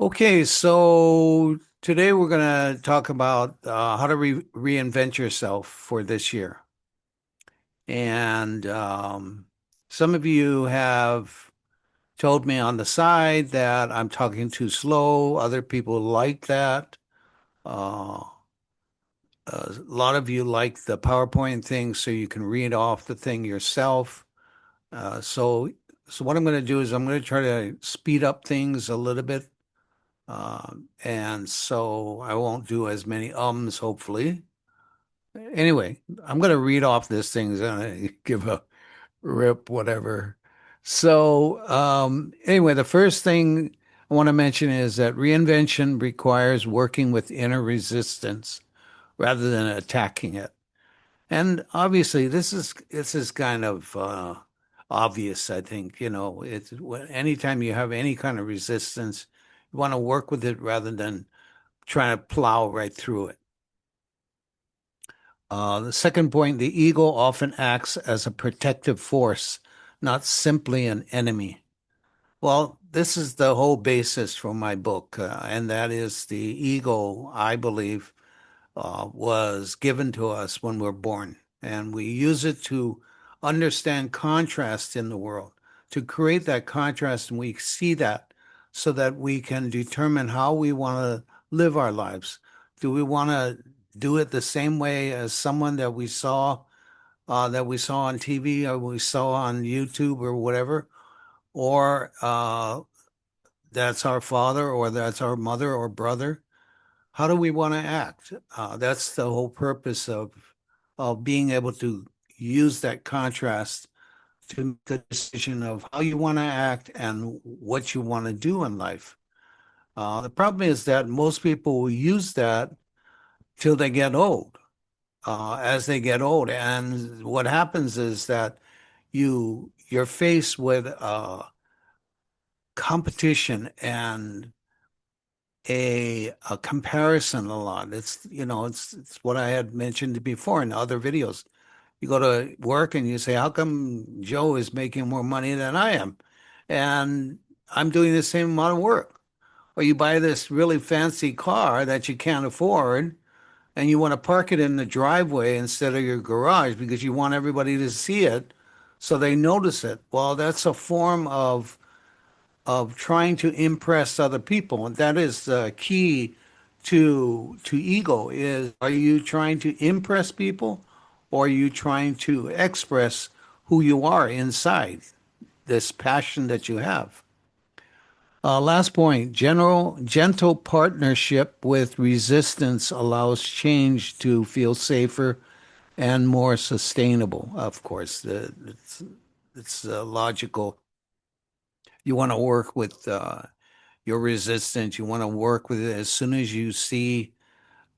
Okay, so today we're going to talk about how to reinvent yourself for this year. And some of you have told me on the side that I'm talking too slow. Other people like that. Uh, a lot of you like the PowerPoint thing so you can read off the thing yourself. Uh, so, so what I'm going to do is I'm going to try to speed up things a little bit. And so I won't do as many ums, hopefully. Anyway, I'm going to read off this thing and give a rip, whatever. Anyway, the first thing I want to mention is that reinvention requires working with inner resistance rather than attacking it. And obviously, this is kind of obvious. I think it's anytime you have any kind of resistance, you want to work with it rather than trying to plow right through it. The second point, the ego often acts as a protective force, not simply an enemy. Well, this is the whole basis for my book, and that is the ego, I believe, was given to us when we're born. And we use it to understand contrast in the world, to create that contrast, and we see that so that we can determine how we want to live our lives. Do we want to do it the same way as someone that we saw on TV or we saw on YouTube or whatever, or that's our father or that's our mother or brother? How do we want to act? That's the whole purpose of being able to use that contrast to make the decision of how you want to act and what you want to do in life. The problem is that most people will use that till they get old. As they get old, and what happens is that you're faced with competition and a comparison a lot. It's what I had mentioned before in other videos. You go to work and you say, "How come Joe is making more money than I am?" And I'm doing the same amount of work. Or you buy this really fancy car that you can't afford and you want to park it in the driveway instead of your garage because you want everybody to see it so they notice it. Well, that's a form of trying to impress other people, and that is the key to ego. Is are you trying to impress people, or are you trying to express who you are inside, this passion that you have? Last point, gentle partnership with resistance allows change to feel safer and more sustainable. Of course, it's logical. You want to work with your resistance. You want to work with it as soon as you see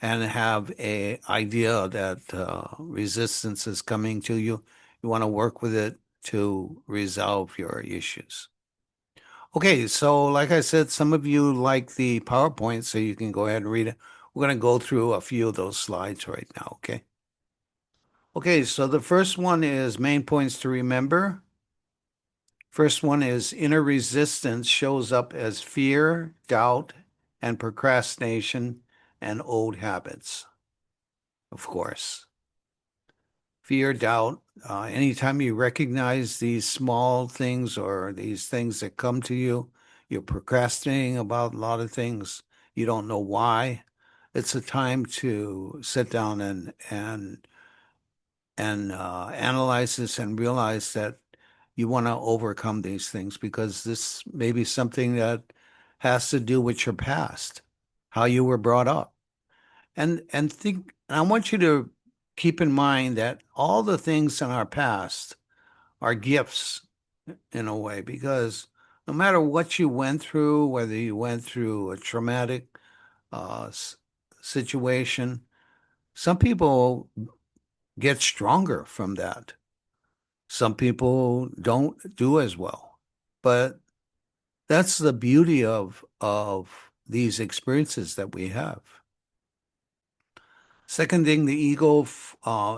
and have a idea that resistance is coming to you. You want to work with it to resolve your issues. Okay, so like I said, some of you like the PowerPoint, so you can go ahead and read it. We're going to go through a few of those slides right now, okay? Okay, so the first one is main points to remember. First one is inner resistance shows up as fear, doubt, and procrastination and old habits, of course. Fear, doubt, anytime you recognize these small things or these things that come to you, you're procrastinating about a lot of things. You don't know why. It's a time to sit down and analyze this and realize that you want to overcome these things because this may be something that has to do with your past, how you were brought up. And I want you to keep in mind that all the things in our past are gifts in a way, because no matter what you went through, whether you went through a traumatic situation, some people get stronger from that. Some people don't do as well. But that's the beauty of these experiences that we have. Second thing, the ego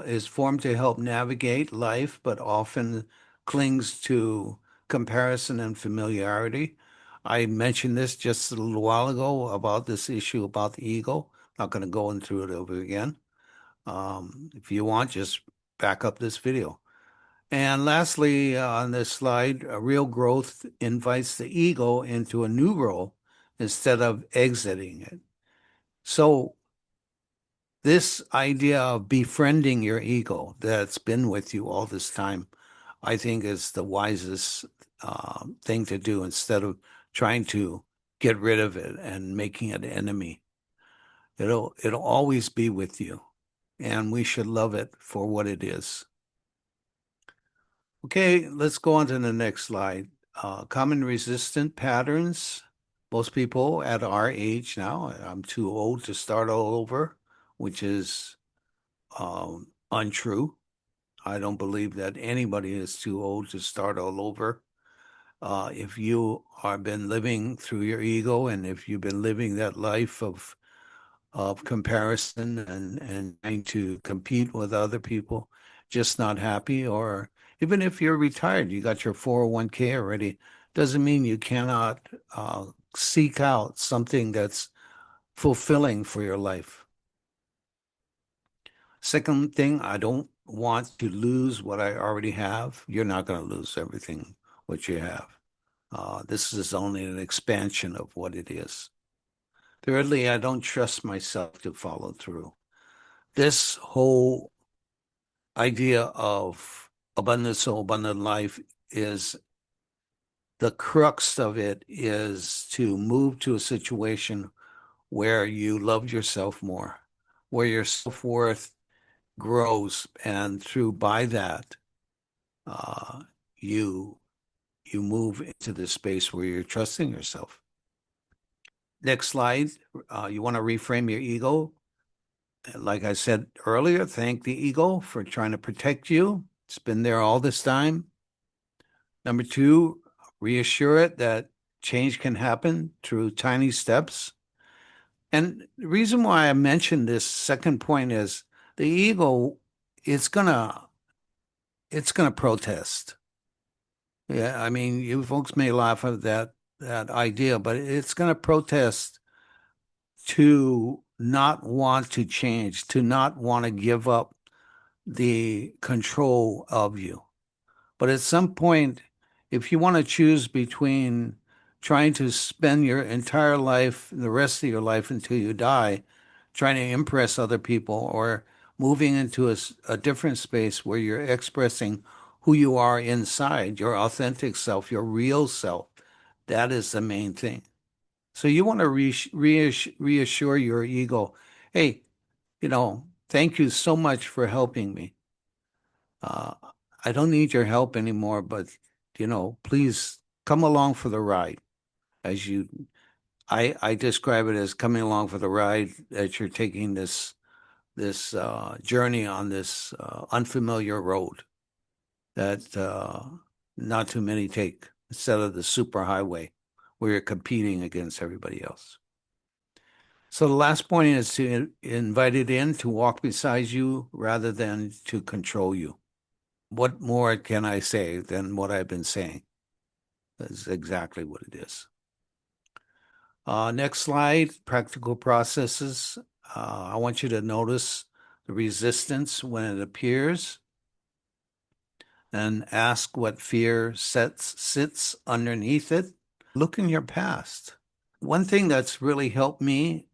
is formed to help navigate life, but often clings to comparison and familiarity. I mentioned this just a little while ago about this issue about the ego. Not going to go into it over again. If you want, just back up this video. And lastly, on this slide, real growth invites the ego into a new role instead of exiting it. So this idea of befriending your ego that's been with you all this time, I think is the wisest thing to do instead of trying to get rid of it and making it an enemy. It'll always be with you, and we should love it for what it is. Okay, let's go on to the next slide. Common resistant patterns. Most people at our age now, I'm too old to start all over, which is untrue. I don't believe that anybody is too old to start all over. If you have been living through your ego, and if you've been living that life of comparison and trying to compete with other people, just not happy, or even if you're retired, you got your 401k already, doesn't mean you cannot seek out something that's fulfilling for your life. Second thing, I don't want to lose what I already have. You're not going to lose everything what you have. This is only an expansion of what it is. Thirdly, I don't trust myself to follow through. This whole idea of abundance, so abundant life is the crux of it is to move to a situation where you love yourself more, where your self-worth grows, and through by that, uh, you you move into this space where you're trusting yourself. Next slide. You want to reframe your ego. Like I said earlier, thank the ego for trying to protect you. It's been there all this time. Number two, reassure it that change can happen through tiny steps. And the reason why I mentioned this second point is the ego, it's gonna it's gonna protest. Yeah, I mean, you folks may laugh at that idea, but it's gonna protest to not want to change, to not want to give up the control of you. But at some point, if you want to choose between trying to spend your entire life, the rest of your life until you die, trying to impress other people, or moving into a different space where you're expressing who you are inside, your authentic self, your real self, that is the main thing. So you want to reassure your ego, hey, thank you so much for helping me. Uh, I don't need your help anymore, but please come along for the ride. As I describe it as coming along for the ride as you're taking this journey on this unfamiliar road that not too many take instead of the superhighway where you're competing against everybody else. So the last point is to invite it in to walk beside you rather than to control you. What more can I say than what I've been saying? That's exactly what it is. Next slide, practical processes. I want you to notice the resistance when it appears and ask what fear sits underneath it. Look in your past. One thing that's really helped me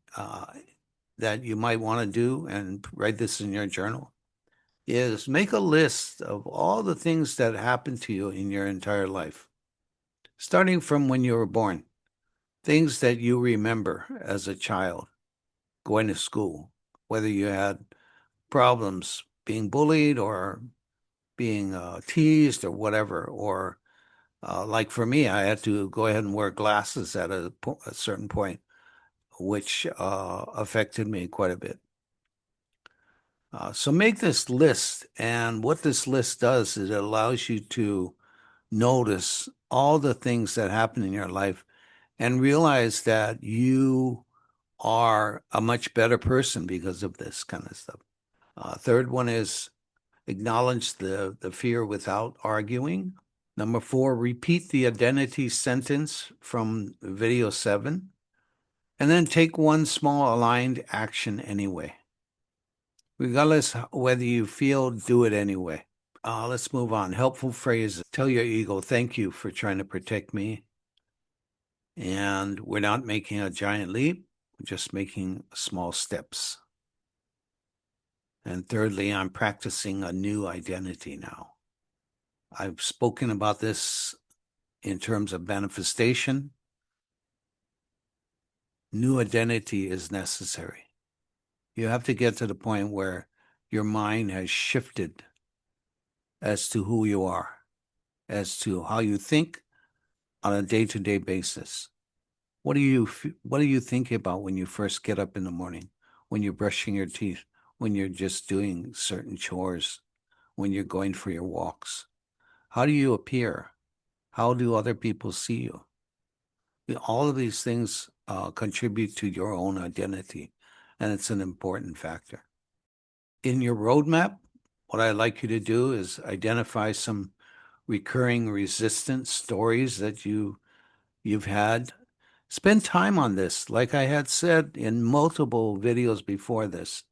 that you might want to do, and write this in your journal, is make a list of all the things that happened to you in your entire life, starting from when you were born, things that you remember as a child, going to school, whether you had problems being bullied or being teased or whatever, or like for me, I had to go ahead and wear glasses at a certain point, which affected me quite a bit. So make this list, and what this list does is it allows you to notice all the things that happen in your life and realize that you are a much better person because of this kind of stuff. Third one is acknowledge the fear without arguing. Number 4, repeat the identity sentence from video 7, and then take one small aligned action anyway. Regardless whether you feel, do it anyway. Let's move on. Helpful phrases. Tell your ego, thank you for trying to protect me. And we're not making a giant leap, we're just making small steps. And thirdly, I'm practicing a new identity now. I've spoken about this in terms of manifestation. New identity is necessary. You have to get to the point where your mind has shifted as to who you are, as to how you think on a day-to-day basis. What do you think about when you first get up in the morning, when you're brushing your teeth, when you're just doing certain chores, when you're going for your walks? How do you appear? How do other people see you? All of these things contribute to your own identity, and it's an important factor. In your roadmap, what I'd like you to do is identify some recurring resistance stories that you've had. Spend time on this. Like I had said in multiple videos before this,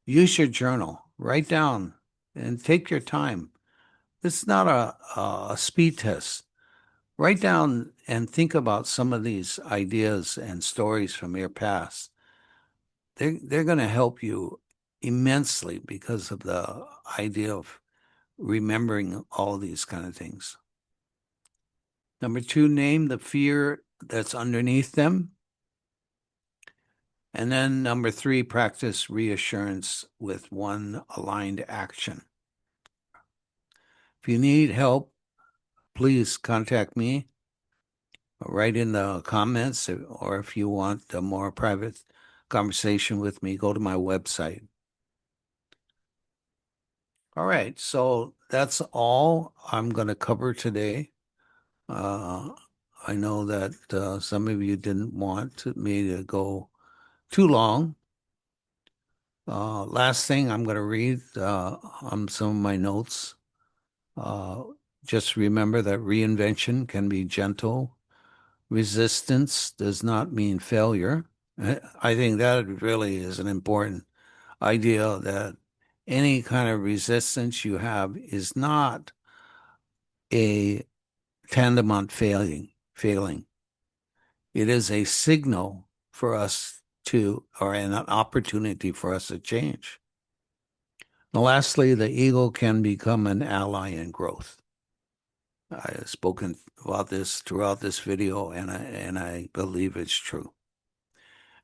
use your journal, write down, and take your time. It's not a speed test. Write down and think about some of these ideas and stories from your past. They're going to help you immensely because of the idea of remembering all these kind of things. Number 2, name the fear that's underneath them. And then number 3, practice reassurance with one aligned action. If you need help, please contact me. Write in the comments, or if you want a more private conversation with me, go to my website. All right, so that's all I'm going to cover today. I know that some of you didn't want me to go too long. Last thing I'm going to read on some of my notes. Just remember that reinvention can be gentle. Resistance does not mean failure. I think that really is an important idea, that any kind of resistance you have is not a tantamount failing. It is a signal for us to, or an opportunity for us to change. And lastly, the ego can become an ally in growth. I have spoken about this throughout this video, and I believe it's true.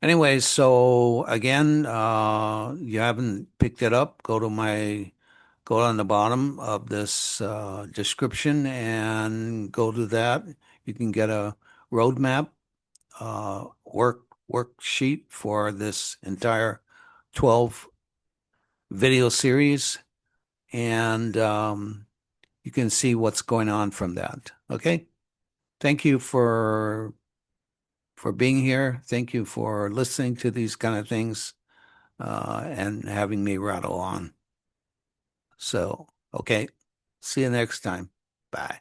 Anyway, so again, you haven't picked it up, go on the bottom of this description and go to that. You can get a roadmap worksheet for this entire 12 video series, and you can see what's going on from that. Okay? Thank you for being here. Thank you for listening to these kind of things and having me rattle on. So, okay. See you next time. Bye.